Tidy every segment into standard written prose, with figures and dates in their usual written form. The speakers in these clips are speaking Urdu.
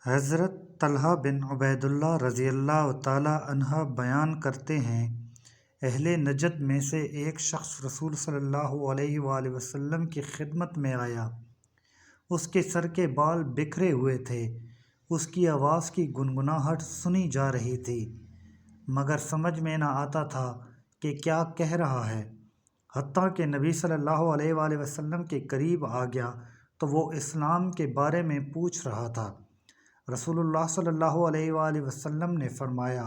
حضرت طلحہ بن عبید اللہ رضی اللہ تعالی عنہ بیان کرتے ہیں، اہل نجد میں سے ایک شخص رسول صلی اللہ علیہ وآلہ وسلم کی خدمت میں آیا۔ اس کے سر کے بال بکھرے ہوئے تھے، اس کی آواز کی گنگناہٹ سنی جا رہی تھی، مگر سمجھ میں نہ آتا تھا کہ کیا کہہ رہا ہے۔ حتیٰ کہ نبی صلی اللہ علیہ وآلہ وسلم کے قریب آ گیا تو وہ اسلام کے بارے میں پوچھ رہا تھا۔ رسول اللہ صلی اللہ علیہ وآلہ وسلم نے فرمایا،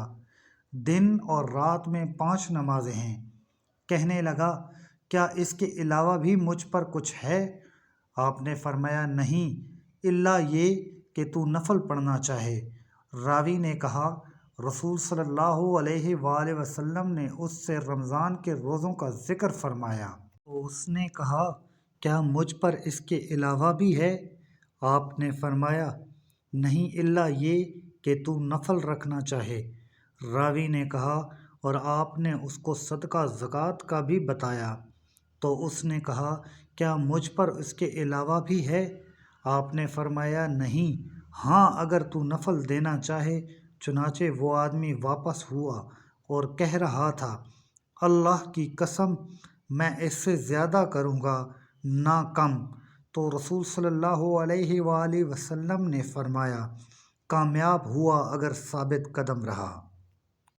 دن اور رات میں 5 نمازیں ہیں۔ کہنے لگا، کیا اس کے علاوہ بھی مجھ پر کچھ ہے؟ آپ نے فرمایا، نہیں، الا یہ کہ تو نفل پڑھنا چاہے۔ راوی نے کہا، رسول صلی اللہ علیہ وآلہ وسلم نے اس سے رمضان کے روزوں کا ذکر فرمایا۔ تو اس نے کہا، کیا مجھ پر اس کے علاوہ بھی ہے؟ آپ نے فرمایا، نہیں، الا یہ کہ تو نفل رکھنا چاہے۔ راوی نے کہا، اور آپ نے اس کو صدقہ زکوٰۃ کا بھی بتایا؟ تو اس نے کہا، کیا مجھ پر اس کے علاوہ بھی ہے؟ آپ نے فرمایا، نہیں، ہاں، اگر تو نفل دینا چاہے۔ چنانچہ وہ آدمی واپس ہوا اور کہہ رہا تھا، اللہ کی قسم، میں اس سے زیادہ کروں گا، نہ کم۔ تو رسول صلی اللہ علیہ وآلہ وسلم نے فرمایا، کامیاب ہوا اگر ثابت قدم رہا۔